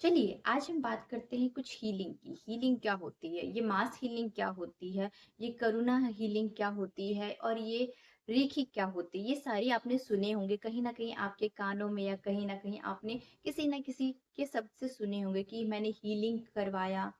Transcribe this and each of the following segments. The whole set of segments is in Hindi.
चलिए आज हम बात करते हैं कुछ हीलिंग की। हीलिंग क्या होती है, ये मास हीलिंग क्या होती है, ये करुणा हीलिंग क्या होती है और ये रेखी क्या होती है। ये सारी आपने सुने होंगे कहीं ना कहीं आपके कानों में, या कहीं ना कहीं आपने किसी ना किसी के शब्द से सुने होंगे कि मैंने हीलिंग करवाया।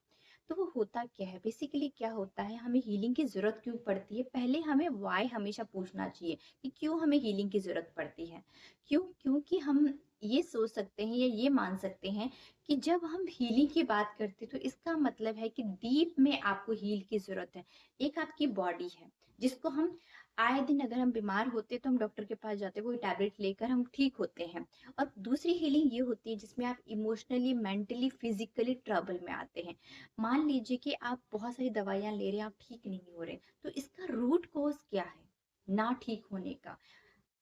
तो वो होता क्या है, बेसिकली क्या होता है, हमें हीलिंग की जरूरत क्यों पड़ती है। पहले हमें वाई हमेशा पूछना चाहिए कि क्यों हमें हीलिंग की जरूरत पड़ती है। क्योंकि हम ये सोच सकते हैं या ये मान सकते हैं कि जब हम हीलिंग की बात करते हैं तो इसका मतलब है कि डीप में आपको हील की जरूरत है। एक आपकी बॉडी है जिसको हम आए दिन, अगर हम बीमार होते हैं तो हम डॉक्टर के पास जाते हैं, कोई टैबलेट लेकर हम ठीक होते हैं। और दूसरी हीलिंग ये होती है जिसमें आप इमोशनली, मेंटली, फिजिकली ट्रबल में आते हैं। मान लीजिए कि आप बहुत सारी दवाइयां ले रहे हैं, आप ठीक नहीं हो रहे, तो इसका रूट कॉज क्या है ना ठीक होने का।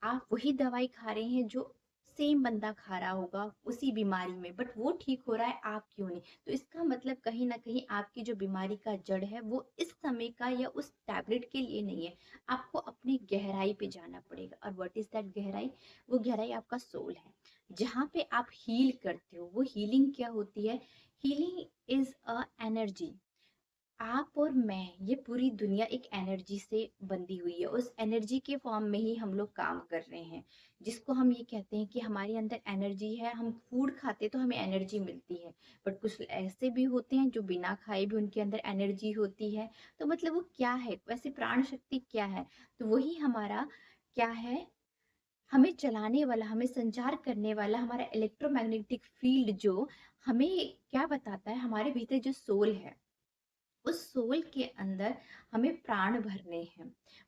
आप वही दवाई खा रहे हैं जो सेम बंदा खा रहा होगा उसी बीमारी में, बट वो ठीक हो रहा है, आप क्यों नहीं। तो इसका मतलब कहीं ना कहीं आपकी जो बीमारी का जड़ है वो इस समय का या उस टैबलेट के लिए नहीं है। आपको अपनी गहराई पे जाना पड़ेगा। और व्हाट इज दैट गहराई? वो गहराई आपका सोल है, जहाँ पे आप हील करते हो। वो हीलिंग क्या होती है? Healing is a energy. आप और मैं, ये पूरी दुनिया एक एनर्जी से बंधी हुई है। उस एनर्जी के फॉर्म में ही हम लोग काम कर रहे हैं, जिसको हम ये कहते हैं कि हमारे अंदर एनर्जी है। हम फूड खाते तो हमें एनर्जी मिलती है, बट कुछ ऐसे भी होते हैं जो बिना खाए भी उनके अंदर एनर्जी होती है। तो मतलब वो क्या है, वैसे प्राण शक्ति क्या है? तो वही हमारा क्या है, हमें चलाने वाला, हमें संचार करने वाला हमारा इलेक्ट्रोमैग्नेटिक फील्ड, जो हमें क्या बताता है, हमारे भीतर जो सोल है, उस सोल के अंदर हमें प्राण भरने हैं।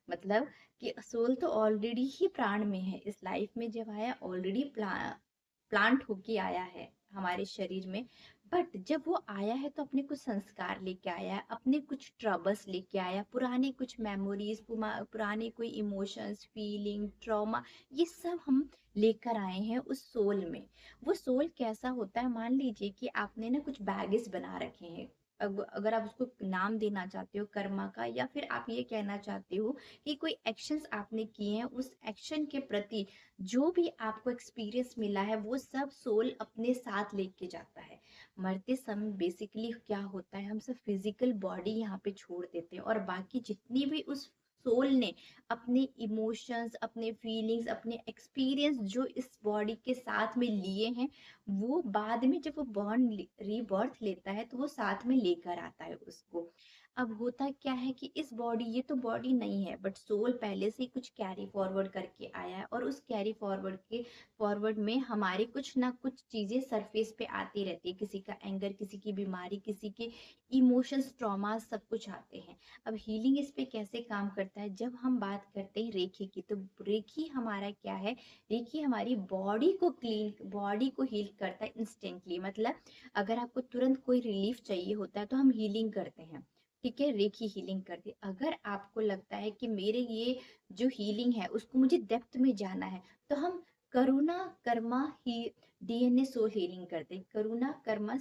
मतलब कि सोल तो ऑलरेडी ही प्राण में है, इस लाइफ में जब आया ऑलरेडी प्लांट होके आया है हमारे शरीर में। बट जब वो आया है तो अपने कुछ संस्कार लेके आया है, अपने कुछ ट्रबल्स लेके आया, पुराने कुछ मेमोरीज, पुराने कोई इमोशंस, फीलिंग, ट्रॉमा, ये सब हम लेकर आए हैं उस सोल में। वो सोल कैसा होता है, मान लीजिए कि आपने ना कुछ बैगेज बना रखे हैं। अगर आप उसको नाम देना चाहते हो कर्मा का, या फिर आप ये कहना चाहते हो कि कोई एक्शंस आपने किए हैं, उस एक्शन के प्रति जो भी आपको एक्सपीरियंस मिला है वो सब सोल अपने साथ लेके जाता है। मरते समय बेसिकली क्या होता है, हम सब फिजिकल बॉडी यहाँ पे छोड़ देते हैं, और बाकी जितनी भी उस सोल ने अपने इमोशंस, अपने फीलिंग्स, अपने एक्सपीरियंस जो इस बॉडी के साथ में लिए हैं, वो बाद में जब वो बॉर्न रीबर्थ लेता है तो वो साथ में लेकर आता है उसको। अब होता क्या है कि इस बॉडी, ये तो बॉडी नहीं है, बट सोल पहले से ही कुछ कैरी फॉरवर्ड करके आया है, और उस कैरी फॉरवर्ड में हमारे कुछ ना कुछ चीजें सरफेस पे आती रहती है। किसी का एंगर, किसी की बीमारी, किसी के इमोशंस, ट्रॉमा, सब कुछ आते हैं। अब हीलिंग इस पे कैसे काम करता है, जब हम बात करते हैं रेखी की, तो रेखी हमारा क्या है, देखिए हमारी बॉडी को क्लीन, बॉडी को हील करता है इंस्टेंटली। मतलब अगर आपको तुरंत कोई रिलीफ चाहिए होता है तो हम हीलिंग करते हैं, ठीक है, रेखी हीलिंग करते हैं। अगर आपको लगता है कि मेरे ये जो हीलिंग है उसको मुझे डेप्थ में जाना है, तो हम करुणा कर्मा ही डीएनए सोल हीलिंग करते हैं। करुणा कर्मा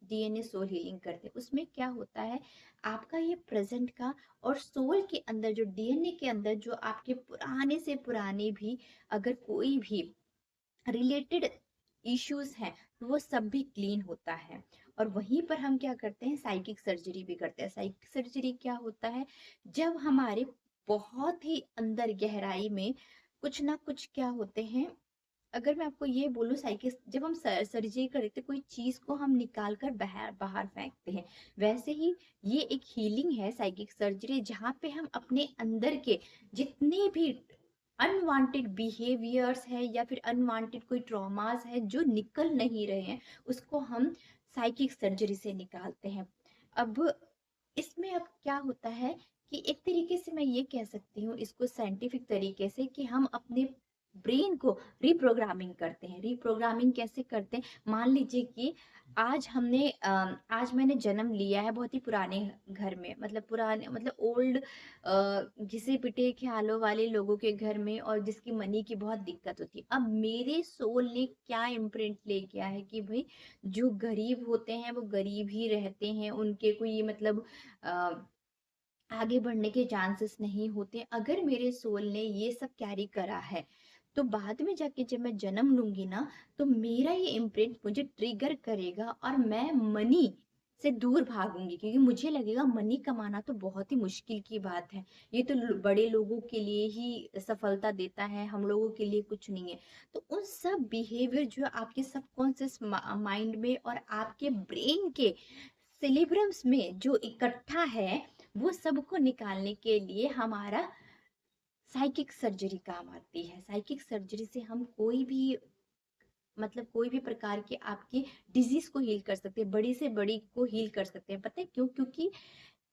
डीएनए सोल हीलिंग करते हैं। उसमें क्या होता है, आपका ये प्रेजेंट का और सोल के अंदर, जो डीएनए के अंदर जो आपके पुराने से पुराने भी अगर कोई भी रिलेटेड इश्यूज हैं, तो वो सब भी क्लीन होता है। और वहीं पर हम क्या करते हैं, साइकिक सर्जरी भी करते हैं। साइकिक सर्जरी क्या होता है, जब हमारे बहुत ही अंदर गहराई में कुछ ना कुछ क्या होते हैं। अगर मैं आपको ये बोलूं, साइकिक जब हम सर्जरी करते कोई चीज को हम निकाल कर बाहर बाहर फेंकते हैं, वैसे ही ये एक हीलिंग है, साइकिक सर्जरी, जहाँ पे हम अपने अंदर के जितने भी अनवांटेड बिहेवियर्स है या फिर अनवांटेड कोई ट्रॉमास है जो निकल नहीं रहे हैं, उसको हम साइकिक सर्जरी से निकालते हैं। अब इसमें अब क्या होता है कि एक तरीके से मैं ये कह सकती हूँ इसको साइंटिफिक तरीके से, कि हम अपने ब्रेन को रिप्रोग्रामिंग करते हैं। रिप्रोग्रामिंग कैसे करते हैं, मान लीजिए कि आज मैंने जन्म लिया है बहुत ही पुराने घर में, मतलब पुराने मतलब ओल्ड, घिसे पिटे ख्यालों वाले लोगों के घर में, और जिसकी मनी की बहुत दिक्कत होती है। अब मेरे सोल ने क्या इम्प्रिंट ले गया है कि भाई जो गरीब होते हैं वो गरीब ही रहते हैं, उनके कोई मतलब आगे बढ़ने के चांसेस नहीं होते। अगर मेरे सोल ने ये सब कैरी करा है, तो बाद में जाके जब मैं जन्म लूंगी ना, तो मेरा ये इम्प्रिंट मुझे ट्रिगर करेगा और मैं मनी से दूर भागूंगी, क्योंकि मुझे लगेगा मनी कमाना तो बहुत ही मुश्किल की बात है। ये तो बड़े लोगों के लिए ही सफलता देता है, हम लोगों के लिए कुछ नहीं है। तो उन सब बिहेवियर जो आपके सबकॉन्शियस माइंड में और आपके ब्रेन के सेलिब्रम्स में जो इकट्ठा है, वो सबको निकालने के लिए हमारा साइकिक सर्जरी काम आती है। साइकिक सर्जरी से हम कोई भी, मतलब कोई भी प्रकार के आपकी डिजीज को हील कर सकते हैं, बड़ी से बड़ी को हील कर सकते हैं। पता है क्यों? क्योंकि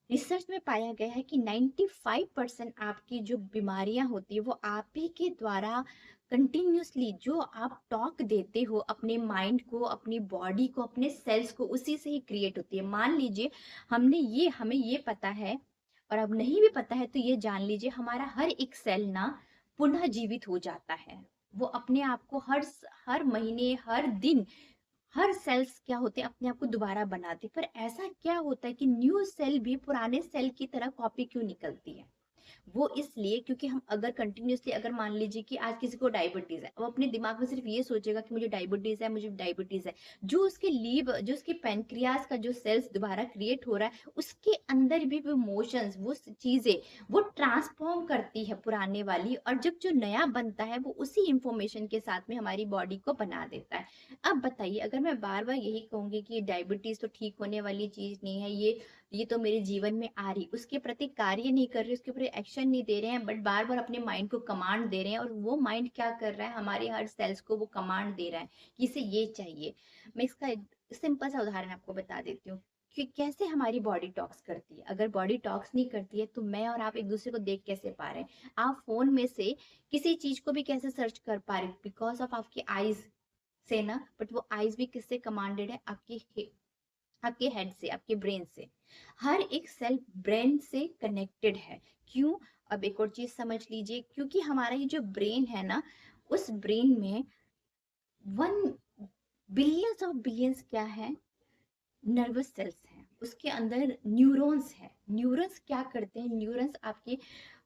रिसर्च में पाया गया है कि 95% आपकी जो बीमारियां होती है वो आप ही के द्वारा कंटिन्यूसली जो आप टॉक देते हो अपने माइंड को, अपनी बॉडी को, अपने सेल्स को, उसी से ही क्रिएट होती है। मान लीजिए हमें ये पता है, और अब नहीं भी पता है तो ये जान लीजिए, हमारा हर एक सेल ना पुनः जीवित हो जाता है। वो अपने आप को हर महीने, हर दिन, हर सेल्स क्या होते हैं, अपने आप को दोबारा बनाते। पर ऐसा क्या होता है कि न्यू सेल भी पुराने सेल की तरह कॉपी क्यों निकलती है? वो इसलिए क्योंकि हम अगर कंटिन्यूअसली, अगर मान लीजिए कि आज किसी को डायबिटीज है, वो अपने दिमाग में सिर्फ ये सोचेगा कि मुझे डायबिटीज है, मुझे डायबिटीज है। जो उसके पेनक्रियास का जो सेल्स दोबारा क्रिएट हो रहा है, उसके अंदर भी वो मोशंस, वो चीजें वो ट्रांसफॉर्म करती है पुराने वाली, और जब जो नया बनता है वो उसी इंफॉर्मेशन के साथ में हमारी बॉडी को बना देता है। अब बताइए, अगर मैं बार बार यही कहूंगी कि डायबिटीज तो ठीक होने वाली चीज नहीं है, ये तो मेरे जीवन में आ रही, उसके प्रति कार्य नहीं कर रहे, उसके ऊपर एक्शन नहीं दे रहे हैं, बट बार बार अपने माइंड को कमांड दे रहे हैं, और वो माइंड क्या कर रहा है, हमारे हर सेल्स को वो कमांड दे रहा है कि इसे ये चाहिए। मैं इसका एक सिंपल सा उदाहरण आपको बता देती हूँ कि कैसे हमारी बॉडी टॉक्स करती है। अगर बॉडी टॉक्स नहीं करती है तो मैं और आप एक दूसरे को देख कैसे पा रहे हैं? आप फोन में से किसी चीज को भी कैसे सर्च कर पा रहे? बिकॉज ऑफ आपकी आईज से ना, बट वो आईज भी किससे कमांडेड है? आपके हेड से, आपके ब्रेन से। हर एक सेल ब्रेन से कनेक्टेड है। क्यों? अब एक और चीज समझ लीजिए, क्योंकि हमारा ये जो ब्रेन है ना, उस ब्रेन में 1 बिलियंस क्या है? नर्वस सेल्स हैं, उसके अंदर न्यूरॉन्स हैं। न्यूरॉन्स क्या करते हैं? न्यूरॉन्स आपके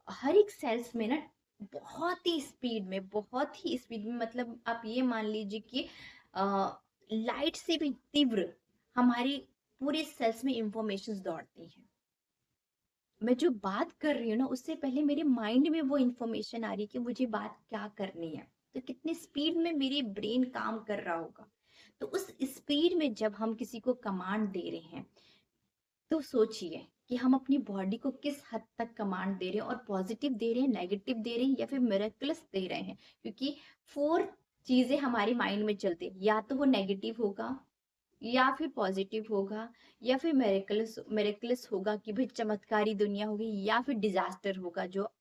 हर एक सेल्स में ना बहुत ही स्पीड में, मतलब आप ये मान लीजिए कि लाइट से भी तीव्र हमारी पूरे सेल्स में इंफॉर्मेशन दौड़ती हैं। मैं जो बात कर रही हूँ ना, उससे पहले मेरे माइंड में वो इंफॉर्मेशन आ रही है कि मुझे बात क्या करनी है। तो कितनी स्पीड में मेरी ब्रेन काम कर रहा होगा। तो उस स्पीड में जब हम किसी को कमांड दे रहे हैं, तो सोचिए कि हम अपनी बॉडी को किस हद तक कमांड दे रहे हैं, और पॉजिटिव दे रहे हैं, नेगेटिव दे रहे हैं, या फिर मिरेकलस दे रहे हैं। क्योंकि 4 चीजें हमारी माइंड में चलती है, या तो वो नेगेटिव होगा, या फिर पॉजिटिव होगा, या फिर मेरेकलस मेरेकलस होगा कि भाई चमत्कारी दुनिया होगी, या फिर डिजास्टर होगा। जो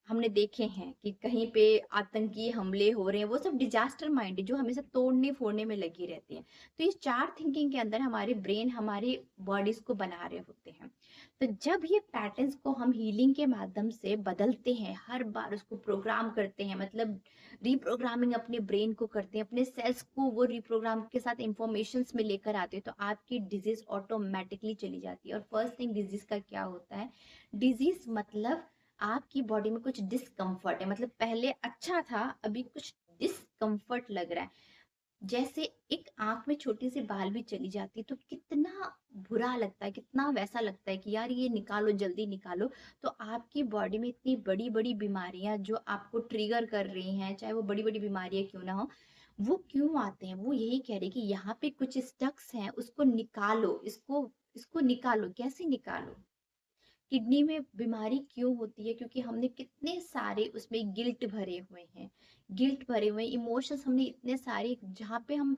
हमने देखे हैं कि कहीं पे आतंकी हमले हो रहे हैं, वो सब डिजास्टर माइंड है जो हमेशा तोड़ने फोड़ने में लगी रहती है। तो ये 4 थिंकिंग के अंदर हमारे ब्रेन हमारे बॉडीज को बना रहे होते हैं। तो जब ये पैटर्न्स को हम हीलिंग के माध्यम से बदलते हैं, हर बार उसको प्रोग्राम करते हैं, मतलब रिप्रोग्रामिंग अपने ब्रेन को करते हैं, अपने सेल्स को वो रिप्रोग्राम के साथ इंफॉर्मेशन में लेकर आते हैं, तो आपकी डिजीज ऑटोमेटिकली चली जाती है। और फर्स्ट थिंग डिजीज का क्या होता है? डिजीज मतलब आपकी बॉडी में कुछ डिस्कम्फर्ट है, मतलब पहले अच्छा था, अभी कुछ डिस्कम्फर्ट लग रहा है। जैसे एक आंख में छोटी सी बाल भी चली जाती है तो कितना बुरा लगता है, कितना वैसा लगता है कि यार ये निकालो, जल्दी निकालो। तो आपकी बॉडी में इतनी बड़ी बड़ी बीमारियां जो आपको ट्रिगर कर रही हैं, चाहे वो बड़ी बड़ी बीमारियां क्यों ना हो, वो क्यों आते हैं? वो यही कह रहे हैं कि यहाँ पे कुछ स्टक्स हैं, उसको निकालो, इसको इसको निकालो। कैसे निकालो? किडनी में बीमारी क्यों होती है? क्योंकि हमने कितने सारे उसमें गिल्ट भरे हुए हैं, गिल्ट भरे हुए इमोशंस हमने इतने सारे, जहाँ पे हम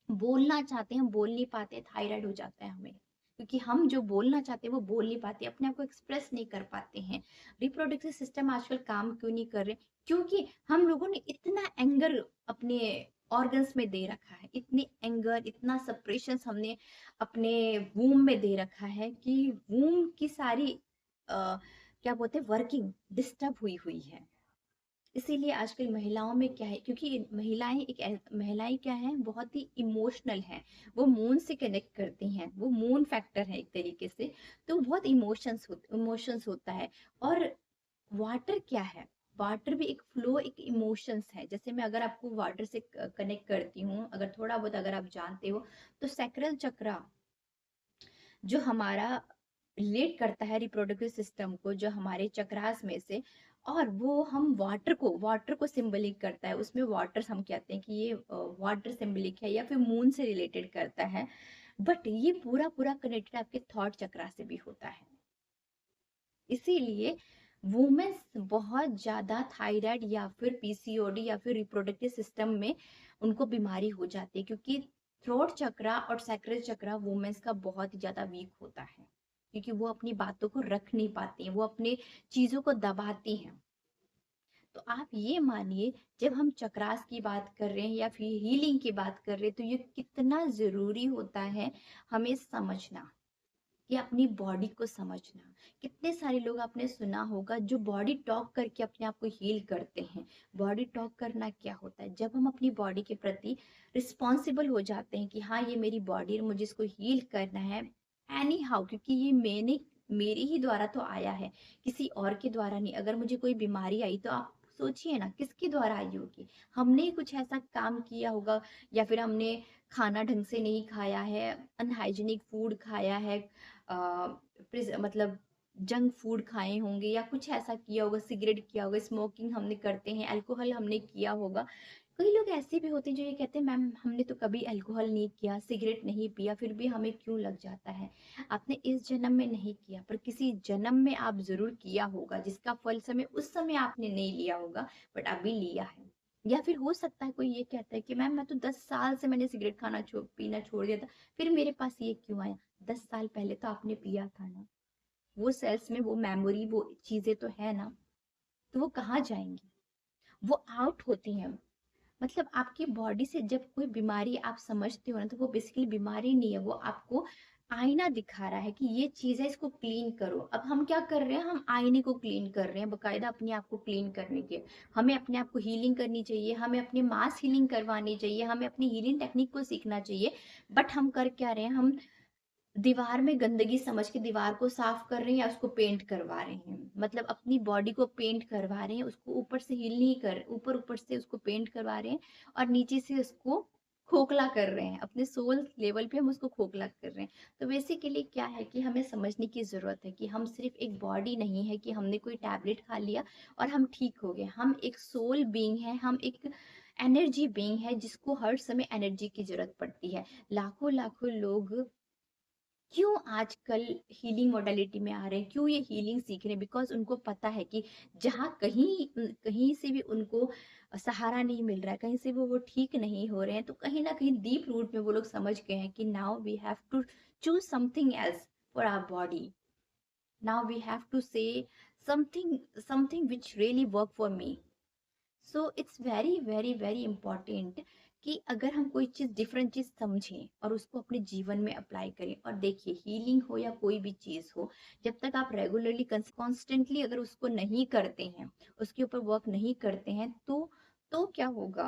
बोलना चाहते हैं हम बोल नहीं पाते, थायराइड हो जाता है हमें, क्योंकि हम जो बोलना चाहते हैं वो बोल नहीं पाते, अपने आप को एक्सप्रेस नहीं कर पाते हैं। रिप्रोडक्टिव सिस्टम आजकल काम क्यों नहीं कर रहे? क्योंकि हम लोगों ने इतना एंगर अपने ऑर्गन्स में दे रखा है, इतनी एंगर, इतना सप्रेशन हमने अपने वूम में दे रखा है कि वूम की सारी क्या बोलते हैं, वर्किंग डिस्टर्ब हुई हुई है। इसीलिए आजकल महिलाओं में क्या है, क्योंकि महिलाएं क्या है, बहुत ही इमोशनल हैं। वो मून से कनेक्ट करती हैं, वो मून फैक्टर है एक तरीके से। तो बहुत इमोशंस होता है। और वाटर क्या है? वाटर भी एक फ्लो, एक इमोशंस है। जैसे मैं अगर आपको वाटर से कनेक्ट करती हूँ, अगर थोड़ा बहुत अगर आप जानते हो, तो सैक्रल चक्रा जो हमारा रिलेट करता है रिप्रोडक्टिव सिस्टम को, जो हमारे चक्रास में से, और वो हम वाटर को सिंबलिक करता है। उसमें वाटर हम कहते हैं कि ये वाटर सिंबलिक है, या फिर मून से रिलेटेड करता है। बट ये पूरा पूरा कनेक्टेड आपके थॉट चक्रा से भी होता है। इसीलिए वुमेन्स बहुत ज्यादा थायराइड या फिर पीसीओडी या फिर रिप्रोडक्टिव सिस्टम में उनको बीमारी हो जाती है, क्योंकि थ्रोट चक्रा और सैक्रल चक्रा वुमेन्स का बहुत ही ज्यादा वीक होता है, क्योंकि वो अपनी बातों को रख नहीं पाती हैं, वो अपने चीजों को दबाती हैं। तो आप ये मानिए, जब हम चक्रास की बात कर रहे हैं या फिर हीलिंग की बात कर रहे हैं, तो ये कितना जरूरी होता है हमें समझना, कि अपनी बॉडी को समझना। कितने सारे लोग आपने सुना होगा जो बॉडी टॉक करके अपने आप को हील करते हैं। बॉडी टॉक करना क्या होता है? जब हम अपनी बॉडी के प्रति रिस्पॉन्सिबल हो जाते हैं कि हाँ ये मेरी बॉडी है, मुझे इसको हील करना है एनी हाउ, क्योंकि ये मैंने मेरे ही द्वारा तो आया है, किसी और के द्वारा नहीं। अगर मुझे कोई बीमारी आई तो आप सोचिए ना किसके द्वारा आई होगी। हमने ही कुछ ऐसा काम किया होगा, या फिर हमने खाना ढंग से नहीं खाया है, अनहाइजीनिक फूड खाया है, मतलब जंक फूड खाए होंगे, या कुछ ऐसा किया होगा, सिगरेट किया होगा, स्मोकिंग हमने करते हैं, अल्कोहल हमने किया होगा। कई लोग ऐसे भी होते हैं जो ये कहते हैं मैम हमने तो कभी अल्कोहल नहीं किया, सिगरेट नहीं पिया, फिर भी हमें क्यों लग जाता है? आपने इस जन्म में नहीं किया, पर किसी जन्म में आप जरूर किया होगा, जिसका फल समय उस समय आपने नहीं लिया होगा, बट अभी लिया है। या फिर हो सकता है कोई ये कहता है कि मैम मैं तो 10 साल से मैंने सिगरेट पीना छोड़ दिया था, फिर मेरे पास ये क्यों आया? 10 साल पहले तो आपने पिया था ना। वो सेल्स में वो मेमोरी, वो चीजें तो है ना, तो वो कहाँ जाएंगी? वो आउट होती हैं। मतलब आपकी बॉडी से जब कोई बीमारी आप समझते हो ना, तो वो बेसिकली बीमारी नहीं है, वो आपको आईना दिखा रहा है कि ये चीज है, इसको क्लीन करो। अब हम क्या कर रहे हैं? हम आईने को क्लीन कर रहे हैं, बकायदा अपने आप को क्लीन करने के। हमें अपने आप को हीलिंग करनी चाहिए, हमें अपने मास हीलिंग करवानी चाहिए, हमें अपनी हीलिंग टेक्निक को सीखना चाहिए। बट हम कर क्या रहे हैं? हम दीवार में गंदगी समझ के दीवार को साफ कर रहे हैं, या उसको पेंट करवा रहे हैं। मतलब अपनी बॉडी को पेंट करवा रहे हैं, उसको ऊपर से हील नहीं कर, ऊपर ऊपर से उसको पेंट करवा रहे हैं, और नीचे से उसको खोखला कर रहे हैं। अपने सोल लेवल पे हम उसको खोखला कर रहे हैं। तो बेसिकली क्या है कि हमें समझने की जरूरत है कि हम सिर्फ एक बॉडी नहीं है कि हमने कोई टैबलेट खा लिया और हम ठीक हो गए। हम एक सोल बीइंग है, हम एक एनर्जी बीइंग है, जिसको हर समय एनर्जी की जरूरत पड़ती है। लाखों लाखों लोग क्यों आजकल हीलिंग मोडालिटी में आ रहे हैं, क्यों ये हीलिंग सीख रहे हैं? बिकॉज उनको पता है कि जहाँ कहीं कहीं से भी उनको सहारा नहीं मिल रहा है, कहीं से भी वो ठीक नहीं हो रहे हैं, तो कहीं ना कहीं डीप रूट में वो लोग समझ गए हैं कि now we have to choose something else for our body. Now we have to say something, something which really work for me. So it's very very very important कि अगर हम कोई चीज, डिफरेंट चीज समझें और उसको अपने जीवन में अप्लाई करें। और देखिए, हीलिंग हो या कोई भी चीज हो, जब तक आप रेगुलरली कॉन्स्टेंटली अगर उसको नहीं करते हैं, उसके ऊपर वर्क नहीं करते हैं, तो क्या होगा?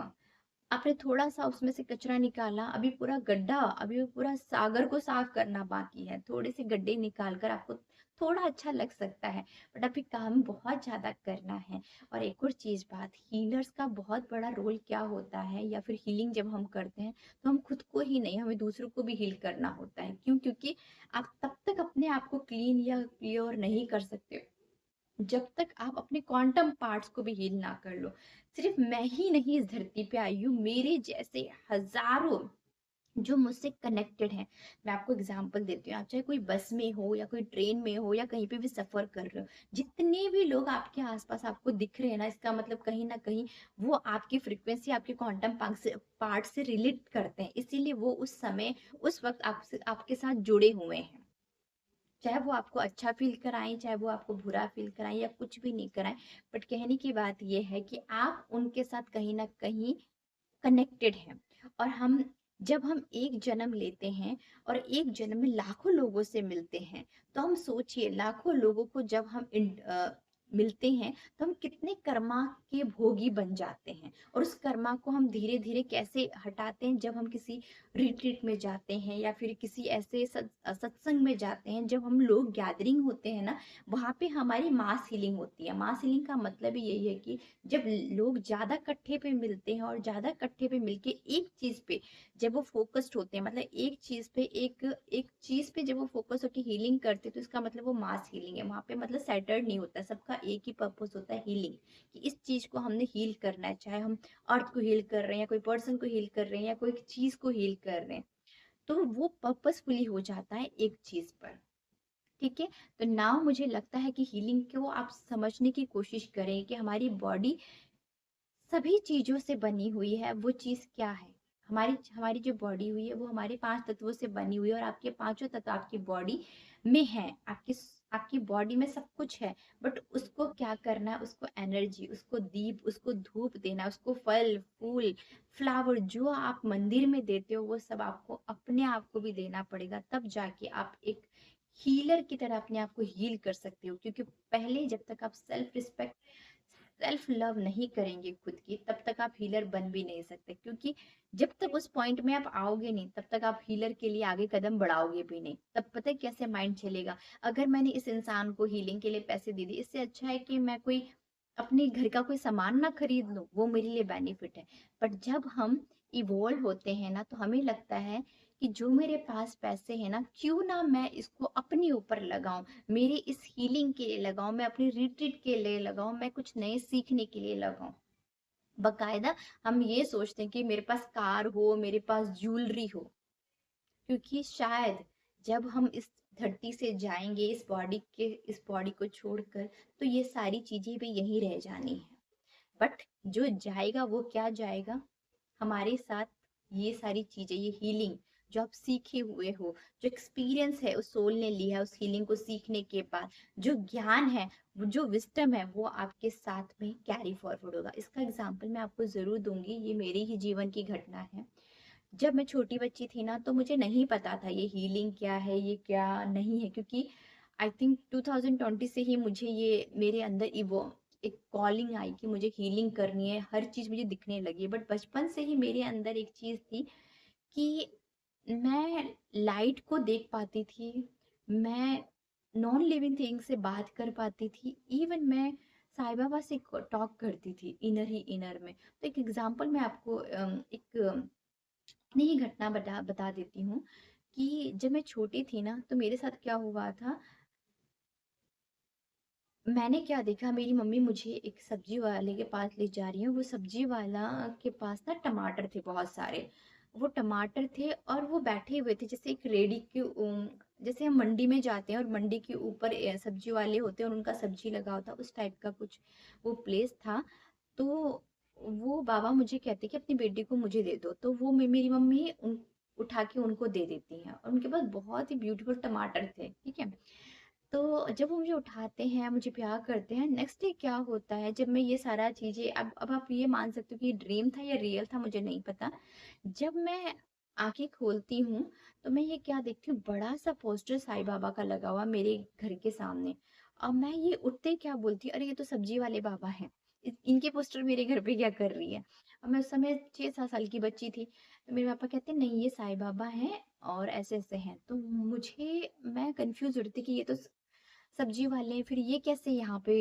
आपने थोड़ा सा उसमें से कचरा निकाला, अभी पूरा गड्ढा, अभी पूरा सागर को साफ करना बाकी है। थोड़े से गड्ढे निकाल कर आपको थोड़ा अच्छा लग सकता है, बट अभी काम बहुत ज्यादा करना है। और एक और चीज, बात हीलर्स का बहुत बड़ा रोल क्या होता है, या फिर हीलिंग जब हम करते हैं, तो हम खुद को ही नहीं, हमें दूसरों को भी हील करना होता है। क्यों? क्योंकि आप तब तक अपने आप को क्लीन या प्योर नहीं कर सकते जब तक आप अपने क्वांटम पार्ट्स को भी हील ना कर लो। सिर्फ मैं ही नहीं इस धरती पे आई हूँ, मेरे जैसे हजारों जो मुझसे कनेक्टेड हैं। मैं आपको एग्जांपल देती हूँ, आप चाहे कोई बस में हो या कोई ट्रेन में हो या कहीं पे भी सफर कर रहे हो, जितने भी लोग आपके आसपास आपको दिख रहे हैं ना, इसका मतलब कहीं ना कहीं वो आपकी फ्रिक्वेंसी, आपके क्वांटम पार्ट से रिलेट करते हैं। इसीलिए वो उस समय, उस वक्त आपसे, आपके साथ जुड़े हुए हैं। चाहे वो आपको अच्छा फील कराएं, चाहे वो आपको बुरा फील कराएं, या कुछ भी नहीं कराएं, बट कहने की बात ये है कि आप उनके साथ कहीं ना कहीं कनेक्टेड हैं। और हम, जब हम एक जन्म लेते हैं और एक जन्म में लाखों लोगों से मिलते हैं, तो हम सोचिए लाखों लोगों को जब हम मिलते हैं तो हम कितने कर्मा के भोगी बन जाते हैं, और उस कर्मा को हम धीरे धीरे कैसे हटाते हैं, जब हम किसी रिट्रीट में जाते हैं या फिर किसी ऐसे सत्संग में जाते हैं, जब हम लोग गैदरिंग होते हैं ना, वहाँ पे हमारी मास हीलिंग होती है। मास हीलिंग का मतलब ही यही है कि जब लोग ज्यादा इकट्ठे पे मिलते हैं और ज्यादा इकट्ठे पे मिलके एक चीज पे जब वो फोकस्ड होते हैं, मतलब एक चीज पे एक एक चीज पे जब वो फोकस होकर हीलिंग करते हैं, तो इसका मतलब वो मास हीलिंग है। वहां पे मतलब सेटर्ड नहीं होता, सबका एक ही पर्पस होता है, हीलिंग, कि इस चीज को हमने हील करना है, चाहे हम अर्थ को हील कर रहे हैं या कोई पर्सन को हील कर रहे हैं या कोई चीज को हील कर रहे हैं, तो वो पर्पसफुली हो जाता है एक चीज पर। ठीक है। तो नाउ मुझे लगता है कि हीलिंग को आप समझने की कोशिश करें कि हमारी बॉडी सभी चीजों से बनी हुई है। वो चीज क्या है? हमारी हमारी जो बॉडी हुई है वो हमारे 5 तत्वों से बनी हुई है, और आपके पांचों तत्व आपकी बॉडी में है। आपकी बॉडी में सब कुछ है, बट उसको क्या करना है? उसको एनर्जी, उसको दीप, उसको धूप देना, उसको फल फूल फ्लावर जो आप मंदिर में देते हो, वो सब आपको अपने आप को भी देना पड़ेगा, तब जाके आप एक हीलर की तरह अपने आप को हील कर सकते हो। क्योंकि पहले जब तक आप सेल्फ रिस्पेक्ट, सेल्फ लव नहीं करेंगे खुद की, तब तक आप हीलर बन भी नहीं सकते। क्योंकि जब तक उस पॉइंट में आप आओगे नहीं, तब तक आप हीलर के लिए आगे कदम बढ़ाओगे भी नहीं। तब पता है कैसे माइंड चलेगा? अगर मैंने इस इंसान को हीलिंग के लिए पैसे दे दिए, इससे अच्छा है कि मैं कोई अपने घर का कोई सामान ना खरीद लूं, वो मेरे लिए बेनिफिट है। बट जब हम इवॉल्व होते हैं ना, तो हमें लगता है कि जो मेरे पास पैसे हैं ना, क्यों ना मैं इसको अपने ऊपर लगाऊं, मेरे इस हीलिंग के लिए लगाऊं, मैं अपनी रिट्रीट के लिए लगाऊं, मैं कुछ नए सीखने के लिए लगाऊं। बकायदा हम ये सोचते हैं कि मेरे पास कार हो, मेरे पास ज्वेलरी हो, क्योंकि शायद जब हम इस धरती से जाएंगे, इस बॉडी को छोड़कर, तो ये सारी चीजें भी यहीं रह जानी है। बट जो जाएगा वो क्या जाएगा हमारे साथ? ये सारी चीजें, ये हीलिंग जो आप सीखे हुए हो, जो एक्सपीरियंस है उस सोल ने लिया है, उस हीलिंग को सीखने के बाद जो ज्ञान है, वो जो विस्टम है, वो आपके साथ में कैरी फॉरवर्ड होगा। इसका एग्जाम्पल मैं आपको जरूर दूंगी, ये मेरे ही जीवन की घटना है। जब मैं छोटी बच्ची थी ना, तो मुझे नहीं पता था ये हीलिंग क्या है, ये क्या नहीं है। क्योंकि आई थिंक 2020 से ही मुझे ये मेरे अंदर इवो एक कॉलिंग आई कि मुझे हीलिंग करनी है, हर चीज मुझे दिखने लगी। बट बचपन से ही मेरे अंदर एक चीज थी कि मैं लाइट को देख पाती थी, मैं नॉन लिविंग थिंग से बात कर पाती थी, इवन मैं साईं बाबा से टॉक करती थी इनर ही इनर में। तो एक एग्जांपल मैं आपको एक अपनी ही घटना बता बता देती हूँ कि जब मैं छोटी थी ना, तो मेरे साथ क्या हुआ था। मैंने क्या देखा, मेरी मम्मी मुझे एक सब्जी वाले के पास ले जा रही है। वो सब्जी वाला के पास ना टमाटर थे बहुत सारे। वो टमाटर थे और वो बैठे हुए थे जैसे एक रेडी के जैसे हम मंडी में जाते हैं और मंडी के ऊपर सब्जी वाले होते हैं और उनका सब्जी लगा होता है, उस टाइप का कुछ वो प्लेस था। तो वो बाबा मुझे कहते कि अपनी बेटी को मुझे दे दो, तो वो मेरी मम्मी उन उठा के उनको दे देती हैं, और उनके पास बहुत ही ब्यूटीफुल टमाटर थे। ठीक है। तो जब वो मुझे उठाते हैं, मुझे प्यार करते हैं, नेक्स्ट डे क्या होता है, जब मैं ये सारा चीजें, अब आप ये मान सकते हो कि ड्रीम था या रियल था, मुझे नहीं पता। जब मैं आंखें खोलती हूँ, तो मैं ये क्या देखती हूँ, बड़ा सा पोस्टर साईं बाबा का लगा हुआ मेरे घर के सामने। अब मैं ये उठते क्या बोलती हूँ, अरे ये तो सब्जी वाले बाबा हैं, इनके पोस्टर मेरे घर पे क्या कर रही है? अब मैं उस समय 6-7 साल की बच्ची थी। तो मेरे पापा कहते नहीं, ये साईं बाबा हैं और ऐसे ऐसे हैं। तो मुझे, मैं कंफ्यूज हो रही थी कि ये तो सब्जी वाले, फिर ये कैसे यहाँ पे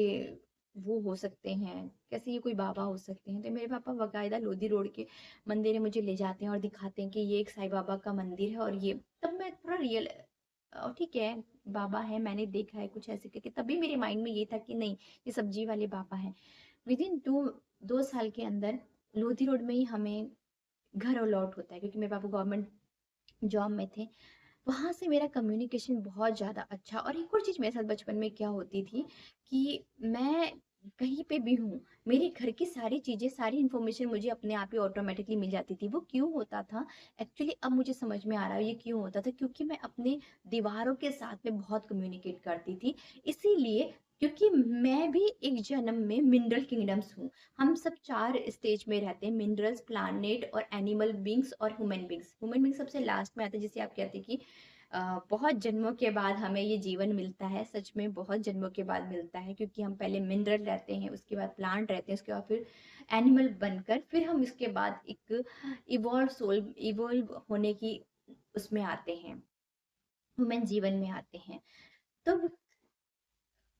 वो हो सकते हैं, कैसे ये कोई बाबा हो सकते हैं? तो मेरे पापा बकायदा लोधी रोड के मंदिर में मुझे ले जाते हैं और दिखाते हैं कि ये एक साईं बाबा का मंदिर है। और ये, तब मैं थोड़ा रियल, ठीक है बाबा है, मैंने देखा है कुछ ऐसे करके, तभी मेरे माइंड में ये था कि नहीं, ये सब्जी वाले बाबा हैं। विद इन 2 साल के अंदर लोधी रोड में ही हमें घर अलॉट होता है, क्योंकि मेरे पापा गवर्नमेंट जॉब में थे। वहाँ से मेरा कम्युनिकेशन बहुत ज़्यादा अच्छा। और एक और चीज़ मेरे साथ बचपन में क्या होती थी कि मैं कहीं पे भी हूँ, मेरे घर की सारी चीज़ें, सारी इन्फॉर्मेशन मुझे अपने आप ही ऑटोमेटिकली मिल जाती थी। वो क्यों होता था? एक्चुअली अब मुझे समझ में आ रहा है ये क्यों होता था। क्योंकि मैं अपने दीवारों के साथ में बहुत कम्युनिकेट करती थी। इसीलिए, क्योंकि मैं भी एक जन्म में मिनरल किंगडम्स हूँ। हम सब 4 स्टेज में रहते हैं, मिनरल्स, प्लानेट और एनिमल बींग्स और ह्यूमन बींग्स। ह्यूमन बींग सबसे लास्ट में आता है, जिसे आप कहते हैं कि बहुत जन्मों के बाद हमें ये जीवन मिलता है, सच में बहुत जन्मों के बाद मिलता है, क्योंकि हम पहले मिनरल रहते हैं, उसके बाद प्लांट रहते हैं, उसके बाद फिर एनिमल बनकर फिर हम इसके बाद एक इवॉल्व होने की उसमें आते हैं, ह्यूमन जीवन में आते हैं। तब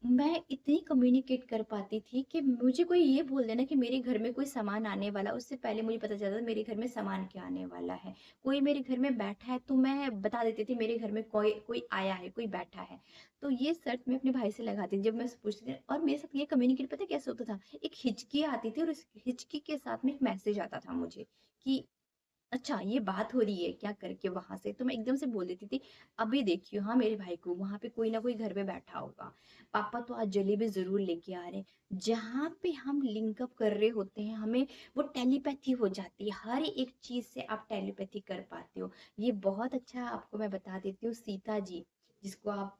मैं इतनी कम्युनिकेट कर पाती थी कि मुझे कोई ये बोल देना कि मेरे घर में कोई सामान आने वाला, उससे पहले मुझे पता चलता था मेरे घर में सामान क्या आने वाला है। कोई मेरे घर में बैठा है तो मैं बता देती थी मेरे घर में कोई कोई आया है, कोई बैठा है। तो ये शर्त मैं अपने भाई से लगाती थी जब मैं उससे पूछती थी, और मेरे साथ ये कम्युनिकेट पता है कैसे होता था, एक हिचकी आती थी और उस हिचकी के साथ में एक मैसेज आता था मुझे कि अच्छा ये बात हो रही है क्या करके वहां से, तो मैं एकदम से बोल देती थी अभी देखियो, हाँ मेरे भाई को वहां पे कोई ना कोई घर पे बैठा होगा, पापा तो आज जलेबी जरूर लेके आ रहे हैं। जहां पे हम लिंकअप कर रहे होते हैं हमें वो टेलीपैथी हो जाती है, हर एक चीज से आप टेलीपैथी कर पाते हो। ये बहुत अच्छा आपको मैं बता देती हूँ, सीता जी जिसको आप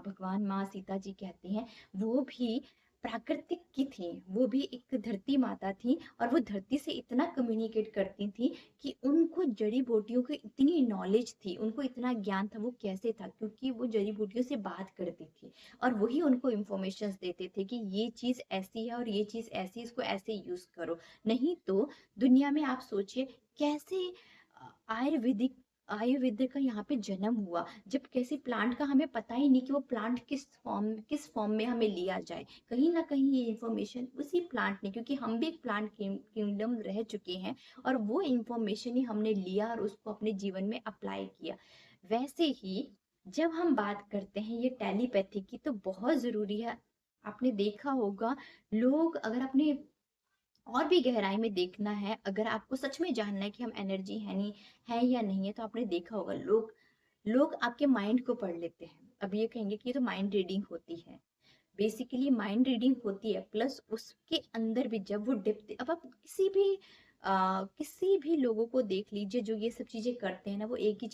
भगवान माँ सीता जी कहते हैं, वो भी प्राकृतिक की थी, वो भी एक धरती माता थी, और वो धरती से इतना कम्युनिकेट करती थी कि उनको जड़ी बूटियों की इतनी नॉलेज थी, उनको इतना ज्ञान था। वो कैसे था, क्योंकि वो जड़ी बूटियों से बात करती थी और वही उनको इंफॉर्मेशन देते थे कि ये चीज ऐसी है और ये चीज ऐसी, इसको ऐसे यूज करो। नहीं तो दुनिया में आप सोचिए कैसे आयुर्वेदिक आयुर्वेद का यहाँ पे जन्म हुआ, जब कैसे प्लांट का हमें पता ही नहीं कि वो प्लांट किस फॉर्म में हमें लिया जाए। कहीं ना कहीं ये इंफॉर्मेशन उसी प्लांट ने, क्योंकि हम भी एक प्लांट किंगडम रह चुके हैं, और वो इंफॉर्मेशन ही हमने लिया और उसको अपने जीवन में अप्लाई किया। वैसे ही जब हम बात करते हैं ये टेलीपैथी की, तो बहुत जरूरी है। आपने देखा होगा, लोग अगर अपने और भी गहराई में देखना है, अगर आपको सच में जानना है कि हम एनर्जी है नहीं है या नहीं है, तो आपने देखा होगा लोग लोग आपके माइंड को पढ़ लेते हैं। अब ये कहेंगे कि ये तो माइंड रीडिंग होती है, बेसिकली माइंड रीडिंग होती है, प्लस उसके अंदर भी जब वो डिप्थ, अब आप किसी भी लोगों को देख लीजिए जो ये सब चीजें करते हैं ना, वो एक ही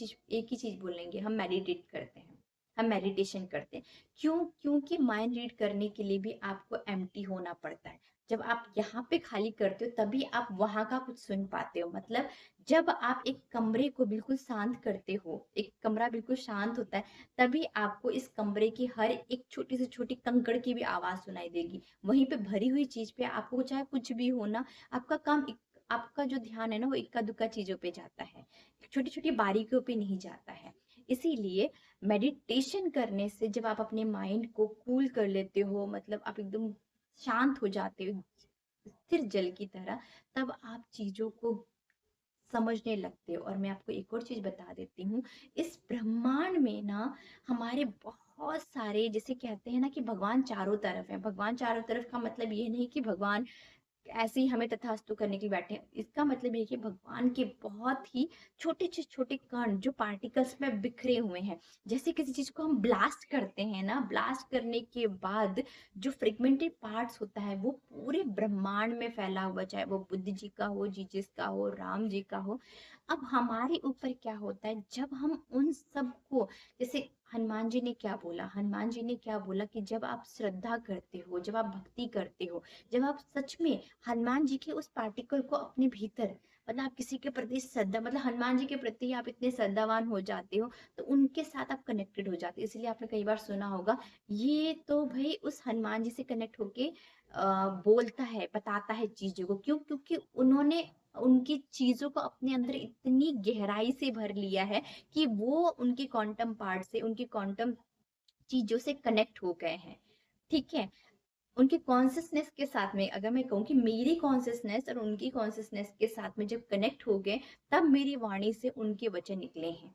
चीज बोलेंगे, हम मेडिटेट करते हैं, हम मेडिटेशन करते हैं। क्यों? क्योंकि माइंड रीड करने के लिए भी आपको एम्प्टी होना पड़ता है। जब आप यहाँ पे खाली करते हो तभी आप वहां का कुछ सुन पाते हो। मतलब जब आप एक कमरे को बिल्कुल शांत करते हो, एक कमरा बिल्कुल शांत होता है, तभी आपको इस कमरे की हर एक छोटी से छोटी कंकड़ की भी आवाज सुनाई देगी। वहीं पे भरी हुई चीज पे आपको चाहे कुछ भी हो ना, आपका आपका जो ध्यान है ना वो इक्का दुक्का चीजों पे जाता है, छोटी छोटी बारीकियों पे नहीं जाता है। इसीलिए मेडिटेशन करने से जब आप अपने माइंड को कूल कर लेते हो, मतलब आप एकदम शांत हो जाते हो स्थिर जल की तरह, तब आप चीजों को समझने लगते हो। और मैं आपको एक और चीज बता देती हूँ, इस ब्रह्मांड में ना हमारे बहुत सारे, जैसे कहते हैं ना कि भगवान चारों तरफ है। भगवान चारों तरफ का मतलब ये नहीं कि भगवान ऐसे ही हमें तथास्तु करने के लिए बैठे हैं। इसका मतलब ये है कि भगवान के बहुत ही छोटे से छोटे कण जो पार्टिकल्स में बिखरे हुए हैं। जैसे किसी चीज को हम ब्लास्ट करते हैं ना, ब्लास्ट करने के बाद जो फ्रेगमेंटेड पार्ट्स होता है वो पूरे ब्रह्मांड में फैला हुआ, चाहे वो बुद्ध जी का हो, जीसस का हो, राम जी का हो। अब हमारे ऊपर क्या होता है जब हम उन सब को, जैसे हनुमान जी ने क्या बोला कि जब आप श्रद्धा करते हो, जब आप भक्ति करते हो, जब आप सच में हनुमान जी के उस पार्टिकल को अपने भीतर, मतलब आप किसी के प्रति श्रद्धा, मतलब हनुमान जी के प्रति आप इतने श्रद्धावान हो जाते हो, तो उनके साथ आप कनेक्टेड हो जाते हो। इसलिए आपने कई बार सुना होगा, ये तो भाई उस हनुमान जी से कनेक्ट होके बोलता है, बताता है चीजों को। क्यों? क्योंकि उन्होंने उनकी चीजों को अपने अंदर इतनी गहराई से भर लिया है कि वो उनकी क्वांटम पार्ट से, उनकी क्वांटम चीजों से कनेक्ट हो गए हैं। ठीक है? उनके कॉन्सियसनेस के साथ में, अगर मैं कहूँ कि मेरी कॉन्सियसनेस और उनकी कॉन्सियसनेस के साथ में जब कनेक्ट हो गए, तब मेरी वाणी से उनके वचन निकले हैं।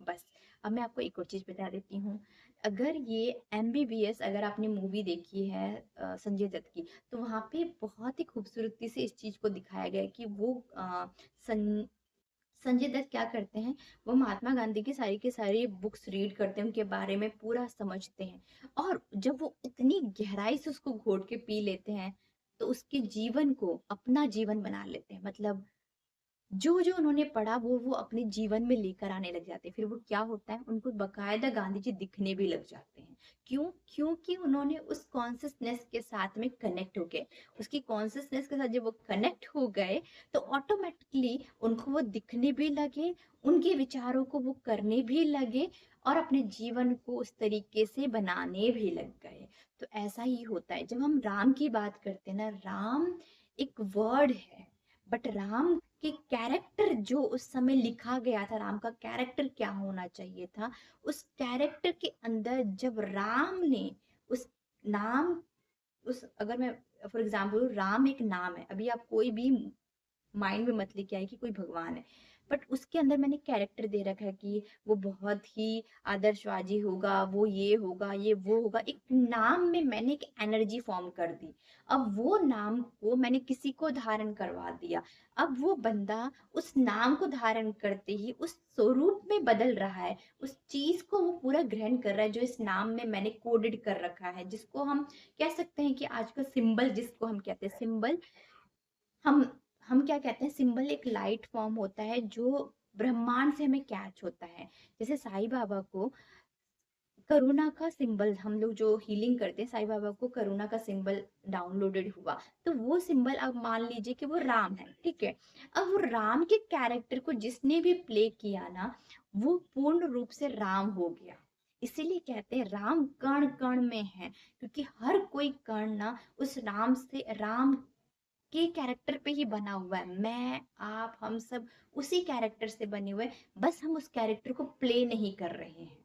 बस। अब मैं आपको एक और चीज बता देती हूँ, अगर ये एमबीबीएस, अगर आपने मूवी देखी है संजय दत्त की, तो वहां पे बहुत ही खूबसूरती से इस चीज को दिखाया गया है कि वो संजय दत्त क्या करते हैं, वो महात्मा गांधी की सारी की सारी बुक्स रीड करते हैं, उनके बारे में पूरा समझते हैं, और जब वो इतनी गहराई से उसको घोट के पी लेते हैं, तो उसके जीवन को अपना जीवन बना लेते हैं। मतलब जो जो उन्होंने पढ़ा वो अपने जीवन में लेकर आने लग जाते हैं। फिर वो क्या होता है, उनको बकायदा गांधी जी दिखने भी लग जाते हैं। क्यों? क्योंकि उन्होंने उस कॉन्सियसनेस के साथ में कनेक्ट हो गए। उसकी कॉन्सियसनेस के साथ जब वो कनेक्ट हो गए तो ऑटोमेटिकली उनको वो दिखने भी लगे, उनके विचारों को वो करने भी लगे और अपने जीवन को उस तरीके से बनाने भी लग गए। तो ऐसा ही होता है जब हम राम की बात करते हैं ना। राम एक वर्ड है, बट राम के कैरेक्टर जो उस समय लिखा गया था, राम का कैरेक्टर क्या होना चाहिए था, उस कैरेक्टर के अंदर जब राम ने उस नाम, उस अगर मैं फॉर एग्जाम्पल, राम एक नाम है, अभी आप कोई भी माइंड में मत लेके आए कि कोई भगवान है, बट उसके अंदर मैंने कैरेक्टर दे रखा है कि वो बहुत ही आदर्शवादी होगा, वो ये होगा, ये वो होगा। एक नाम में मैंने एक एनर्जी फॉर्म कर दी। अब वो नाम को मैंने किसी को धारण करवा दिया। अब वो बंदा उस नाम को धारण करते ही उस स्वरूप में बदल रहा है, उस चीज को वो पूरा ग्रहण कर रहा है जो इस नाम में मैंने कोडेड कर रखा है, जिसको हम कह सकते हैं कि आज का सिंबल, जिसको हम कहते हैं सिंबल, हम हम क्या कहते हैं, सिंबल एक लाइट फॉर्म होता है जो ब्रह्मांड से हमें कैच होता है। जैसे साईं बाबा को करुणा का सिंबल, हम लोग जो हीलिंग करते हैं, साईं बाबा को करुणा का सिंबल डाउनलोडेड हुआ, तो वो सिंबल अब मान लीजिए कि वो राम है, ठीक है। अब वो राम के कैरेक्टर को जिसने भी प्ले किया ना, वो पूर्ण रूप से राम हो गया। इसीलिए कहते हैं राम कण कण में है, क्योंकि हर कोई कण ना उस राम से, राम के कैरेक्टर पे ही बना हुआ है। मैं, आप, हम सब उसी कैरेक्टर से बने हुए हैं। बस हम उस कैरेक्टर को प्ले नहीं कर रहे हैं,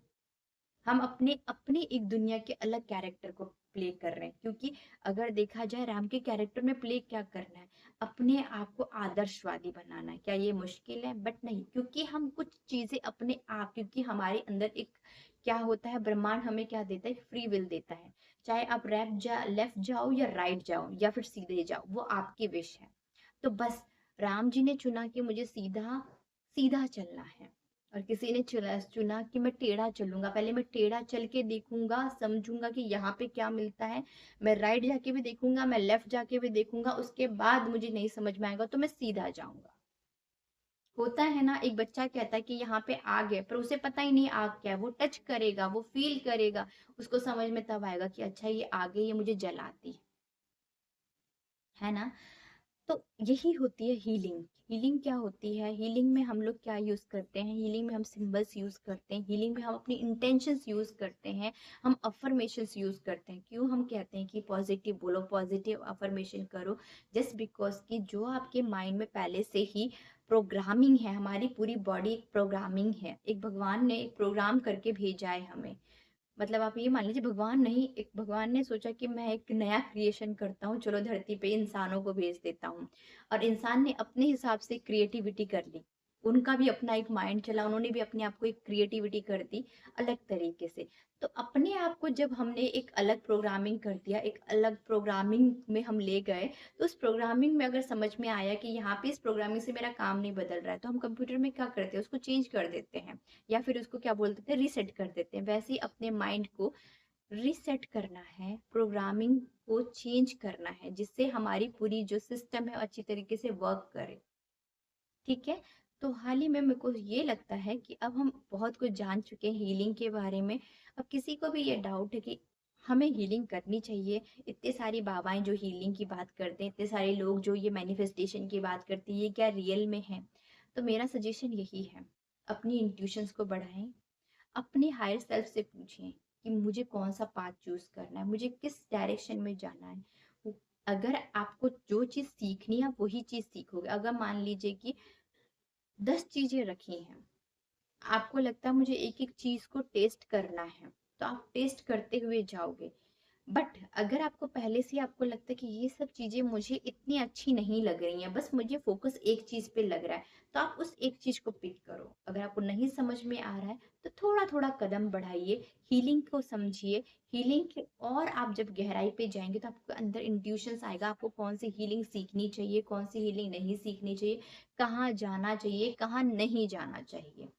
हम अपने अपने एक दुनिया के अलग कैरेक्टर को प्ले कर रहे हैं। क्योंकि अगर देखा जाए राम के कैरेक्टर में प्ले क्या करना है, अपने आप को आदर्शवादी बनाना है। क्या ये मुश्किल है? बट नहीं, क्योंकि हम कुछ चीजें अपने आप, क्योंकि हमारे अंदर एक क्या होता है, ब्रह्मांड हमें क्या देता है, फ्री विल देता है। चाहे आप लेफ्ट जाओ या राइट जाओ या फिर सीधे जाओ, वो आपकी विश है। तो बस राम जी ने चुना कि मुझे सीधा सीधा चलना है, और किसी ने चुना चुना कि मैं टेढ़ा चलूंगा। पहले मैं टेढ़ा चल के देखूंगा, समझूंगा कि यहाँ पे क्या मिलता है, मैं राइट जाके भी देखूंगा, मैं लेफ्ट जाके भी देखूंगा, उसके बाद मुझे नहीं समझ में आएगा तो मैं सीधा जाऊंगा। होता है ना, एक बच्चा कहता है कि यहाँ पे आग है, पर उसे पता ही नहीं आग क्या है। वो टच करेगा, वो फील करेगा, उसको समझ में तब आएगा कि अच्छा ये आग है, ये मुझे जलाती है ना। तो यही होती है हीलिंग। हीलिंग क्या होती है? हीलिंग में हम लोग क्या यूज करते हैं? हीलिंग में हम सिंबल्स यूज करते हैं, हीलिंग में हम अपनी इंटेंशंस यूज करते हैं, हम अफर्मेशंस यूज करते हैं। क्यों हम कहते हैं कि पॉजिटिव बोलो, पॉजिटिव अफर्मेशन करो? जस्ट बिकॉज कि जो आपके माइंड में पहले से ही प्रोग्रामिंग है, हमारी पूरी बॉडी एक प्रोग्रामिंग है, एक भगवान ने एक प्रोग्राम करके भेजा है हमें। मतलब आप ये मान लीजिए, भगवान नहीं, एक भगवान ने सोचा कि मैं एक नया क्रिएशन करता हूँ, चलो धरती पे इंसानों को भेज देता हूँ। और इंसान ने अपने हिसाब से क्रिएटिविटी कर ली, उनका भी अपना एक माइंड चला, उन्होंने भी अपने आप को एक क्रिएटिविटी कर दी अलग तरीके से। तो अपने आप को जब हमने एक अलग प्रोग्रामिंग कर दिया, एक अलग प्रोग्रामिंग में हम ले गए, तो उस प्रोग्रामिंग में अगर समझ में आया कि यहाँ पे इस प्रोग्रामिंग से मेरा काम नहीं बदल रहा है, तो हम कंप्यूटर में क्या करते हैं, उसको चेंज कर देते हैं, या फिर उसको क्या बोलते थे, रीसेट कर देते हैं। वैसे ही अपने माइंड को रीसेट करना है, प्रोग्रामिंग को चेंज करना है, जिससे हमारी पूरी जो सिस्टम है अच्छी तरीके से वर्क करे। ठीक है। तो हाल ही में मेरे को ये लगता है कि अब हम बहुत कुछ जान चुके हैं हीलिंग के बारे में। अब किसी को भी ये डाउट है कि हमें हीलिंग करनी चाहिए, इतने सारी बाबाएं जो हीलिंग की बात करते हैं, इतने सारे लोग जो ये मैनिफेस्टेशन की बात करते हैं, ये क्या रियल में है? तो मेरा सजेशन यही है, अपनी इंट्यूशंस को बढ़ाएं, अपने हायर सेल्फ से पूछें कि मुझे कौन सा पाथ चूज करना है, मुझे किस डायरेक्शन में जाना है। अगर आपको जो चीज सीखनी है आप वही चीज सीखोगे। अगर मान लीजिए कि 10 चीजें रखी हैं, आपको लगता है मुझे एक एक चीज को टेस्ट करना है, तो आप टेस्ट करते हुए जाओगे। बट अगर आपको पहले से आपको लगता है कि ये सब चीजें मुझे इतनी अच्छी नहीं लग रही हैं, बस मुझे फोकस एक चीज पे लग रहा है, तो आप उस एक चीज को पिक करो। अगर आपको नहीं समझ में आ रहा है तो थोड़ा थोड़ा कदम बढ़ाइए, हीलिंग को समझिए। हीलिंग के और आप जब गहराई पे जाएंगे तो आपको अंदर इंट्यूशंस आएगा, आपको कौन सी हीलिंग सीखनी चाहिए, कौन सी हीलिंग नहीं सीखनी चाहिए, कहाँ जाना चाहिए, कहाँ नहीं जाना चाहिए।